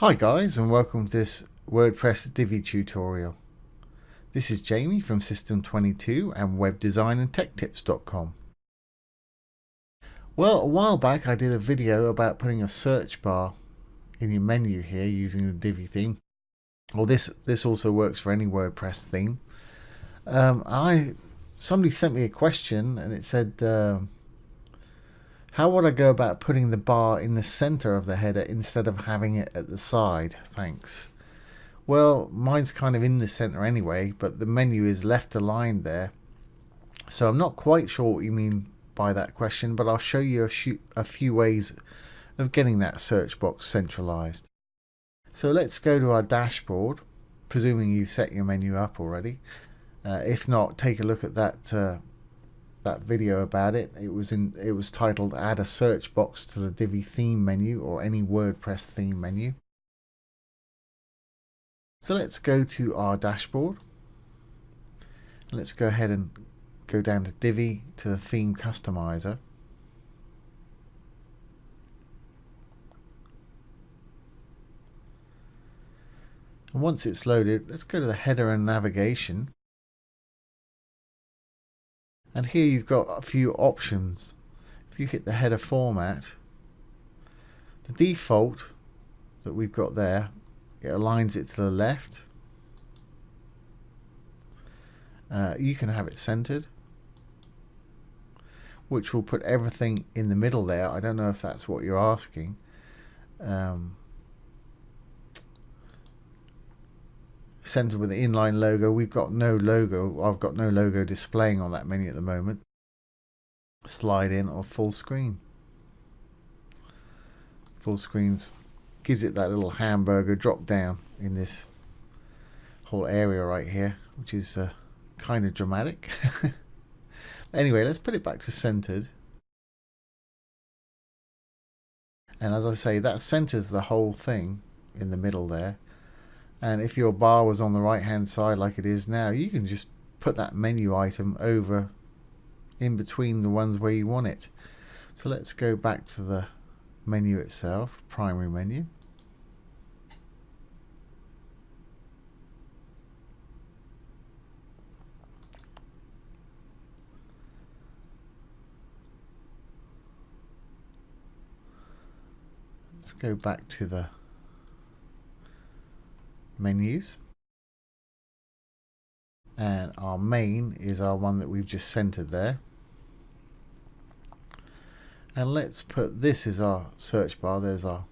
Hi guys, and welcome to this WordPress Divi tutorial. This is Jamie from System22 and webdesignandtechtips.com. Well, a while back I did a video about putting a search bar in your menu here using the Divi theme. Well, this also works for any WordPress theme. Somebody sent me a question and it said, how would I go about putting the bar in the center of the header instead of having it at the side? Thanks. Well, mine's kind of in the center anyway, but the menu is left aligned there. So I'm not quite sure what you mean by that question, but I'll show you a few ways of getting that search box centralized. So let's go to our dashboard, presuming you've set your menu up already. If not, take a look at that video about it. It was titled "Add a Search Box to the Divi Theme Menu" or any WordPress theme menu. So let's go to our dashboard. Let's go ahead and go down to Divi to the theme customizer. And once it's loaded, let's go to the header and navigation. And here you've got a few options. If you hit the header format, the default that we've got there, it aligns it to the left. You can have it centered, which will put everything in the middle there. I don't know if that's what you're asking. Centered with the inline logo. We've got no logo. I've got no logo displaying on that menu at the moment. Slide in or full screen. Full screens gives it that little hamburger drop down in this whole area right here, which is kind of dramatic. Anyway, let's put it back to centered. And as I say, that centers the whole thing in the middle there. And if your bar was on the right hand side like it is now, you can just put that menu item over in between the ones where you want it. So let's go back to the menu itself, primary menu. Let's go back to the menus, and our main is our one that we've just centered there. And let's put this as our search bar. There's our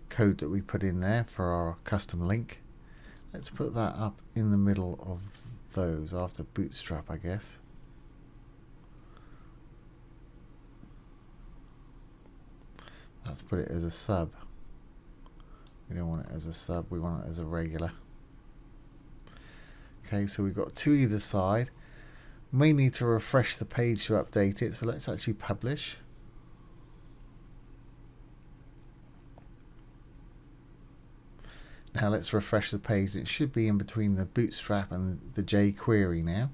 code that we put in there for our custom link. Let's put that up in the middle of those after Bootstrap, I guess. Let's put it as a sub. We don't want it as a sub, we want it as a regular. Okay, so we've got two either side. May need to refresh the page to update it, so let's actually publish. Now let's refresh the page. It should be in between the Bootstrap and the jQuery now.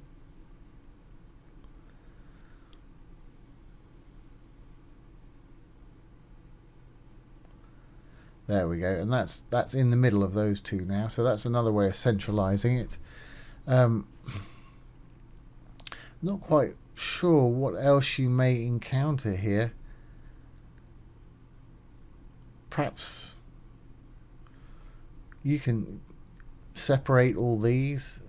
There we go, and that's in the middle of those two now, so that's another way of centralizing it. Not quite sure what else you may encounter here. Perhaps you can separate all these.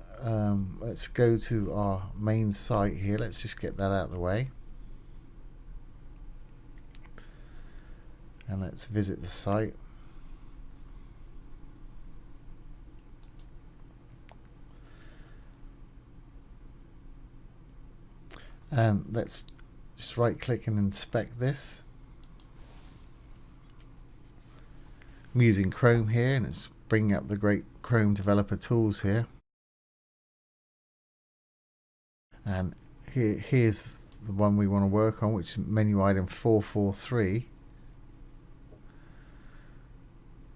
Let's go to our main site here. Let's just get that out of the way. And let's visit the site. And let's just right click and inspect this. I'm using Chrome here, and it's bringing up the great Chrome developer tools here. And here's the one we want to work on, which is menu item 443.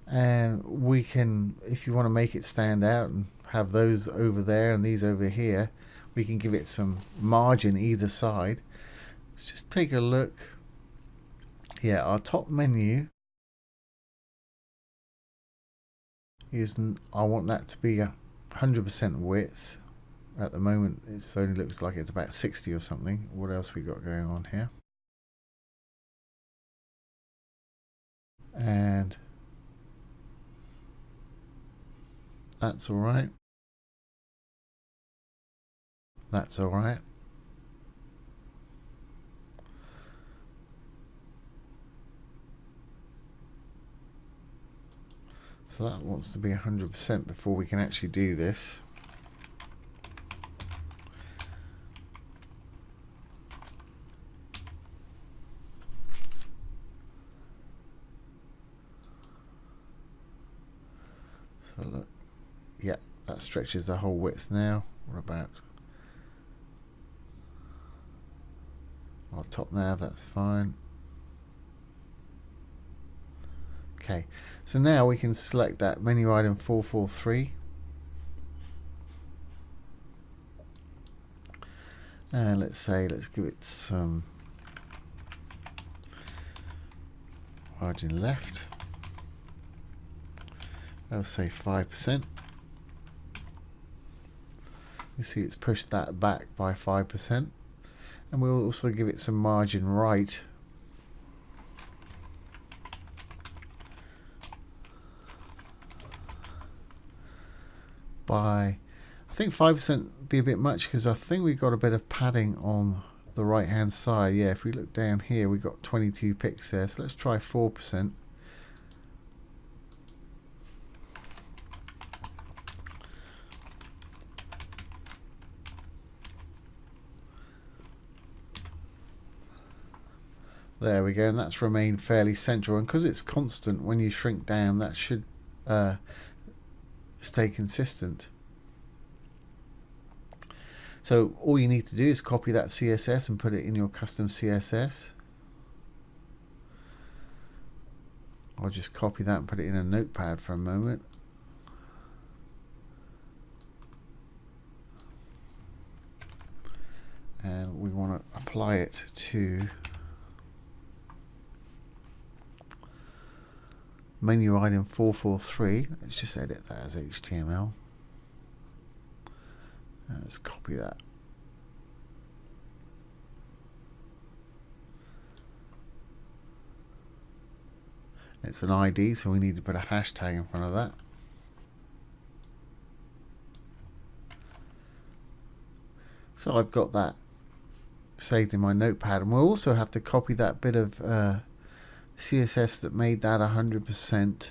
And we can, if you want to make it stand out and have those over there and these over here, we can give it some margin either side. Let's just take a look. Yeah, our top menu I want that to be 100% width. At the moment it only looks like it's about 60 or something. What else we got going on here? And that's alright. That's alright. So that wants to be 100% before we can actually do this. So look, yeah, that stretches the whole width now. What about our top now? That's fine. Okay, so now we can select that menu item 443. And let's give it some margin left. I'll say 5%. You see it's pushed that back by 5%. And we'll also give it some margin right. By, I think 5% be a bit much because I think we got a bit of padding on the right hand side. Yeah, if we look down here, we got 22 pixels there. So let's try 4%. There we go, and that's remained fairly central. And because it's constant, when you shrink down, that should stay consistent. So all you need to do is copy that CSS and put it in your custom CSS. I'll just copy that and put it in a notepad for a moment. And we want to apply it to menu item 443. Let's just edit that as HTML. And let's copy that. It's an ID, so we need to put a hashtag in front of that. So I've got that saved in my notepad, and we'll also have to copy that bit of CSS that made that 100%,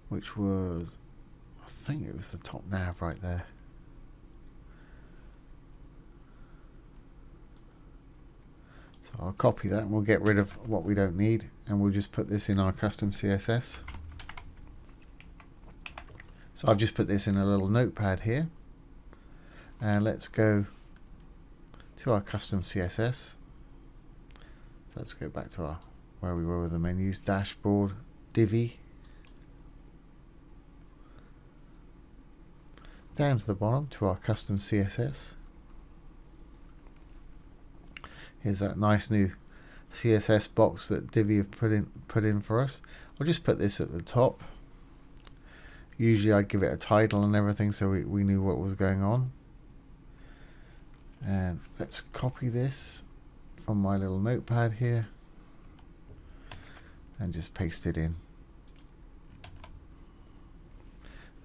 which was, I think it was the top nav right there. So I'll copy that and we'll get rid of what we don't need, and we'll just put this in our custom CSS. So I've just put this in a little notepad here, and let's go to our custom CSS. So let's go back to our where we were with the menus, dashboard, Divi, down to the bottom to our custom CSS. Here's that nice new CSS box that Divi have put in for us. I'll just put this at the top. Usually I'd give it a title and everything so we knew what was going on. And let's copy this from my little notepad here and just paste it in.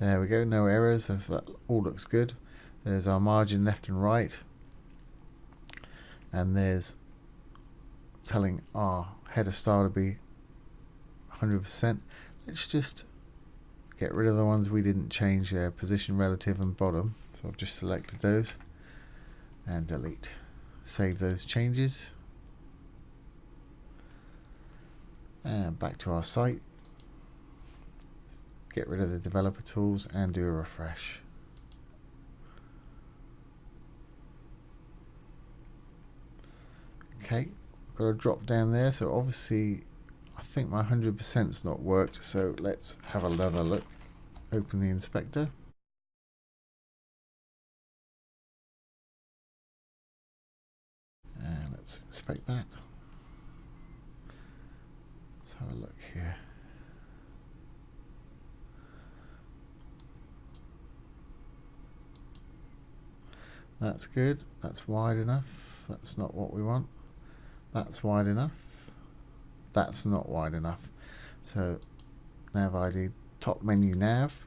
There we go, no errors, so that all looks good. There's our margin left and right, and there's telling our header style to be 100%. Let's just get rid of the ones we didn't change there, position, relative and bottom. So I've just selected those and delete. Save those changes and back to our site. Get rid of the developer tools and do a refresh. Okay, got a drop down there, so obviously I think my 100%'s not worked, so let's have another look. Open the inspector. And let's inspect that. So have a look here. That's good. That's wide enough. That's not what we want. That's wide enough. That's not wide enough. So nav ID, top menu nav.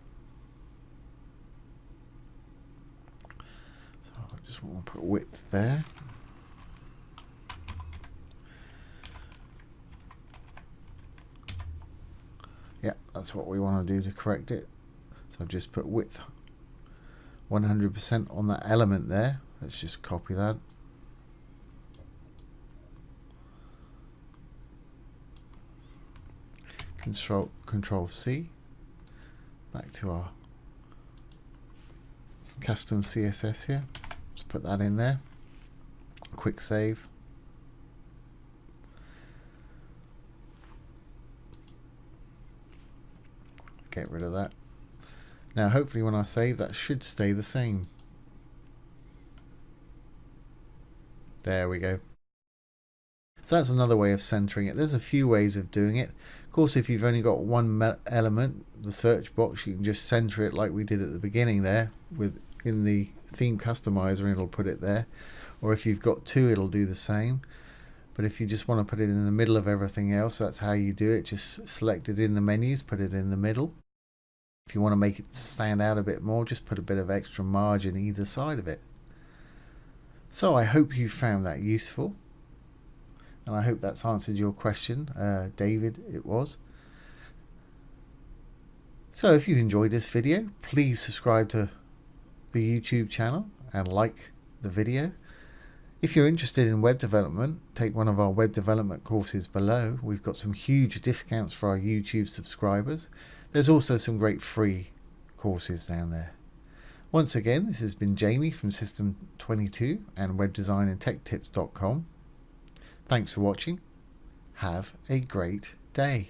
So I just want to put width there. Yeah, that's what we want to do to correct it. So I've just put width 100% on that element there. Let's just copy that. Control C. Back to our custom CSS here. Let's put that in there. Quick save. Get rid of that. Now hopefully when I save, that should stay the same. There we go. So that's another way of centering it. There's a few ways of doing it. Of course, if you've only got one element, the search box, you can just center it like we did at the beginning there in the theme customizer, and it'll put it there. Or if you've got two, it'll do the same. But if you just want to put it in the middle of everything else, that's how you do it. Just select it in the menus, put it in the middle. If you want to make it stand out a bit more, just put a bit of extra margin either side of it. So I hope you found that useful. And I hope that's answered your question, David, it was. So if you've enjoyed this video, please subscribe to the YouTube channel and like the video. If you're interested in web development, take one of our web development courses below. We've got some huge discounts for our YouTube subscribers. There's also some great free courses down there. Once again, this has been Jamie from System 22 and webdesignandtechtips.com. Thanks for watching. Have a great day.